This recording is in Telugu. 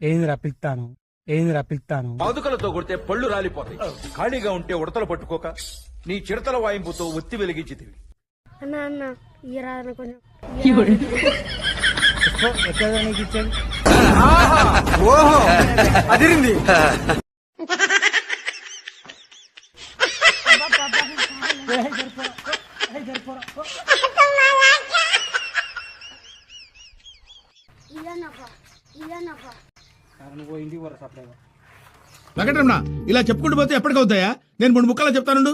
ఏందిరా పిలుస్తాను పాదుకలతో కొడితే పళ్ళు రాలిపోతాయి. ఖాళీగా ఉంటే ఉడతలు పట్టుకోక నీ చిడతల వాయింపుతో ఒత్తి వెలిగించితివి. అన్న అన్న ఈ రాదన్న కొంచెం ఎట్లా నీకు ఇచ్చేది ఓహో అదిరింది. నువ్వు ఇంటికి పోరా సప్లై వెంకటరమణ ఇలా చెప్పుకుంటూ పోతే ఎప్పటికవుతాయా? నేను 3 ముక్కలా చెప్తానుండు.